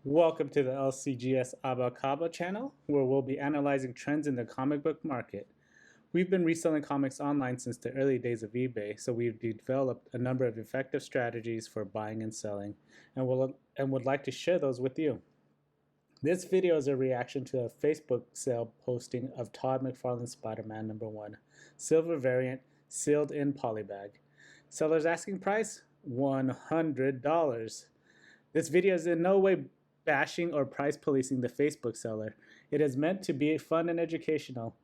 Welcome to the lcgs ABCB channel, where we'll be analyzing trends in the comic book market. We've been reselling comics online since the early days of eBay, so we've developed a number of effective strategies for buying and selling, and would like to share those with you. This video is a reaction to a Facebook sale posting of Todd McFarlane's Spider-Man #1, silver variant, sealed in polybag. Seller's asking price, $100. This video is in no way bashing or price policing the Facebook seller. It is meant to be fun and educational.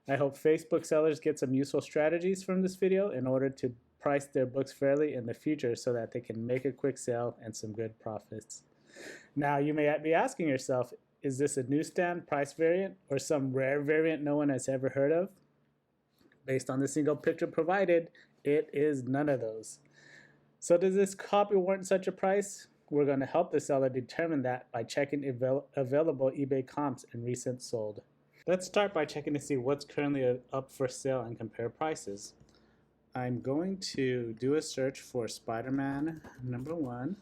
I hope Facebook sellers get some useful strategies from this video in order to price their books fairly in the future so that they can make a quick sale and some good profits. Now, you may be asking yourself, is this a newsstand price variant or some rare variant no one has ever heard of? Based on the single picture provided, it is none of those. So does this copy warrant such a price? We're going to help the seller determine that by checking available eBay comps and recent sold. Let's start by checking to see what's currently up for sale and compare prices. I'm going to do a search for Spider-Man #1,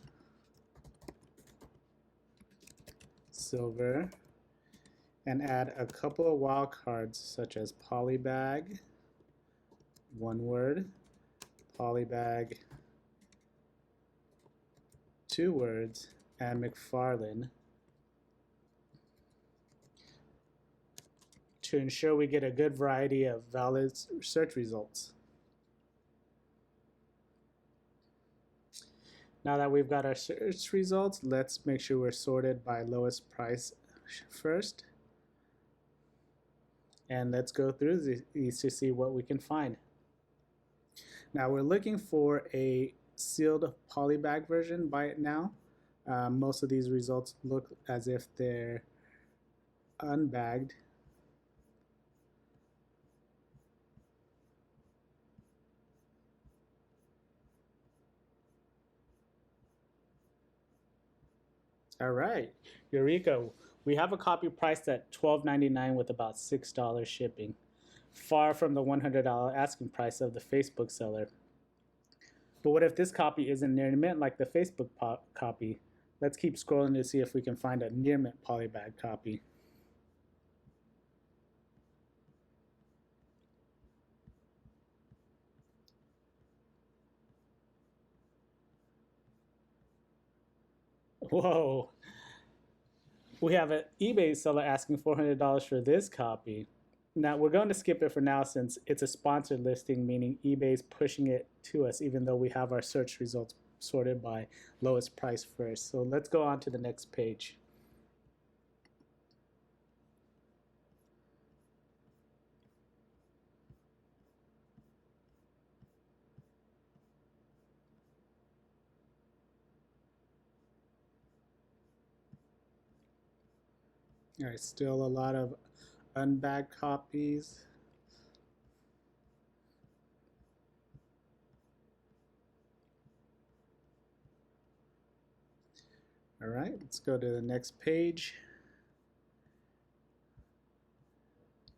silver, and add a couple of wildcards such as polybag, one word, polybag, 2 words, and McFarlane to ensure we get a good variety of valid search results. Now that we've got our search results, let's make sure we're sorted by lowest price first. And let's go through these to see what we can find. Now we're looking for a sealed polybag version by it now. Most of these results look as if they're unbagged. All right, Eureka. We have a copy priced at $12.99 with about $6 shipping, far from the $100 asking price of the Facebook seller. But what if this copy isn't near mint like the Facebook copy? Let's keep scrolling to see if we can find a near mint polybag copy. Whoa! We have an eBay seller asking $400 for this copy. Now, we're going to skip it for now since it's a sponsored listing, meaning eBay's pushing it to us even though we have our search results sorted by lowest price first. So let's go on to the next page. All right, still a lot of unbagged copies. All right, let's go to the next page.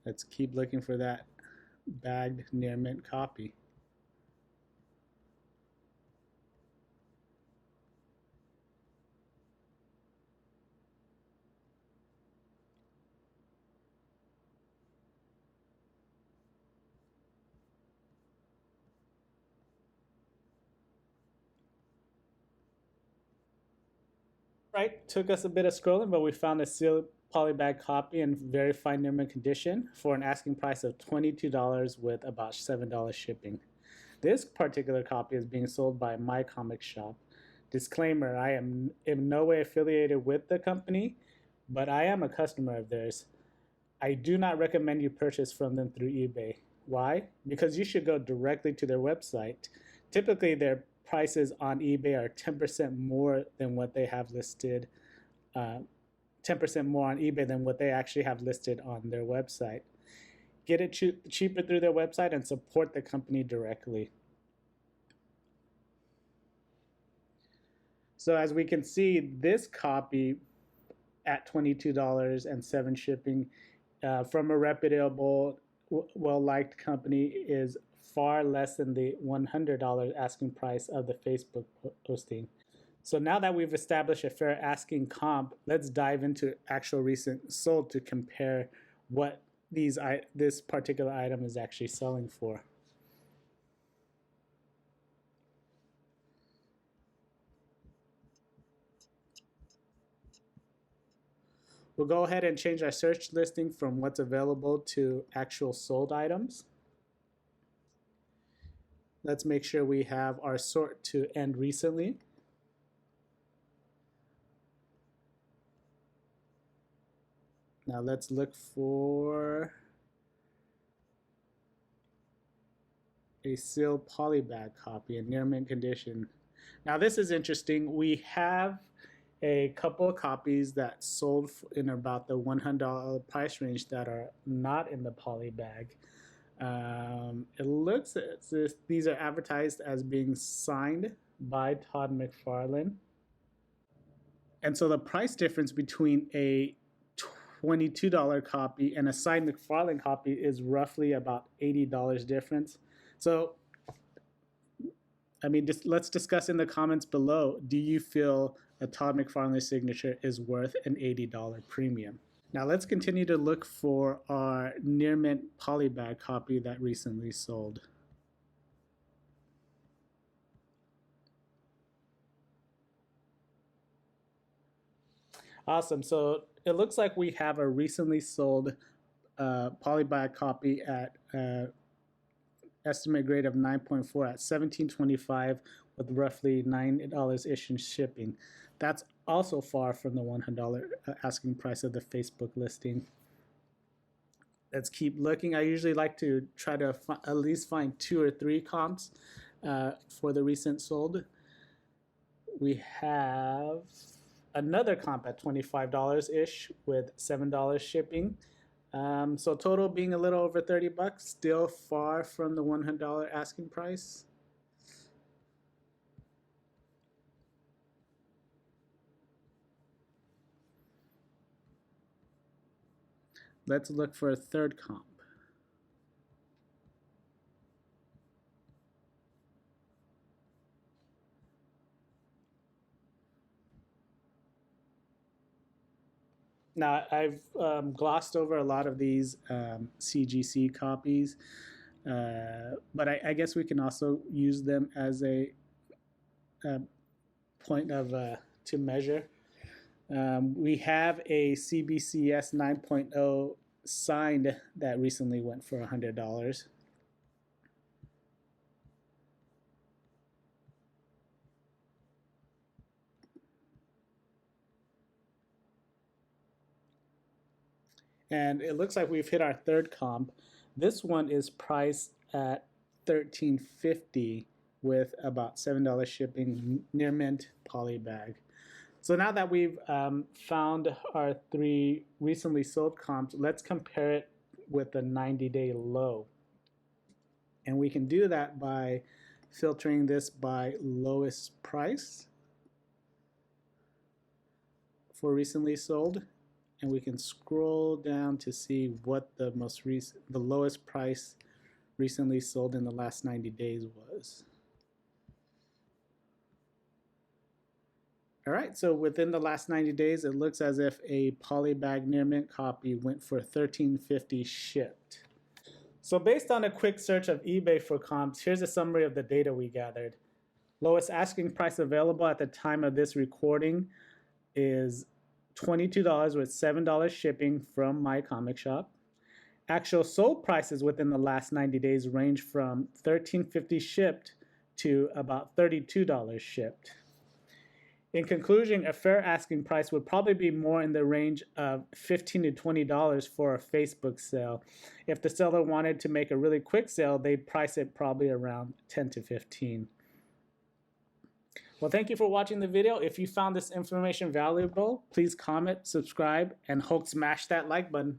Let's keep looking for that bagged near mint copy. Right, took us a bit of scrolling, but we found a sealed polybag copy in very fine near mint condition for an asking price of $22 with about $7 shipping. This particular copy is being sold by My Comic Shop. Disclaimer, I am in no way affiliated with the company, but I am a customer of theirs. I do not recommend you purchase from them through eBay. Why? Because you should go directly to their website. Typically, their prices on eBay are 10% more than what they have listed, 10% more on eBay than what they actually have listed on their website. Get it cheaper through their website and support the company directly. So as we can see, this copy at $22 and $7 shipping from a reputable, well-liked company is far less than the $100 asking price of the Facebook posting. So now that we've established a fair asking comp, let's dive into actual recent sold to compare what this particular item is actually selling for. We'll go ahead and change our search listing from what's available to actual sold items. Let's make sure we have our sort to end recently. Now let's look for a sealed polybag copy in near mint condition. Now this is interesting. We have a couple of copies that sold in about the $100 price range that are not in the poly bag. It looks as if these are advertised as being signed by Todd McFarlane. And so the price difference between a $22 copy and a signed McFarlane copy is roughly about $80 difference. So, I mean, let's discuss in the comments below, do you feel a Todd McFarlane signature is worth an $80 premium? Now let's continue to look for our near mint polybag copy that recently sold. Awesome, so it looks like we have a recently sold polybag copy at estimate grade of 9.4 at $17.25 with roughly $9-ish in shipping. That's also far from the $100 asking price of the Facebook listing. Let's keep looking. I usually like to try to at least find 2 or 3 comps for the recent sold. We have another comp at $25-ish with $7 shipping. So total being a little over $30, still far from the $100 asking price. Let's look for a third comp. Now, I've glossed over a lot of these CGC copies, but I guess we can also use them as a point of to measure. We have a CBCS 9.0 signed that recently went for $100. And it looks like we've hit our third comp. This one is priced at $13.50 with about $7 shipping, near mint poly bag. So now that we've found our 3 recently sold comps, let's compare it with the 90-day low. And we can do that by filtering this by lowest price for recently sold. And we can scroll down to see what the lowest price recently sold in the last 90 days was. All right, so within the last 90 days, it looks as if a polybag near mint copy went for $13.50 shipped. So based on a quick search of eBay for comps, here's a summary of the data we gathered. Lowest asking price available at the time of this recording is $22 with $7 shipping from my comic shop. Actual sold prices within the last 90 days range from $13.50 shipped to about $32 shipped. In conclusion, a fair asking price would probably be more in the range of $15 to $20 for a Facebook sale. If the seller wanted to make a really quick sale, they'd price it probably around $10 to $15. Well, thank you for watching the video. If you found this information valuable, please comment, subscribe, and smash that like button.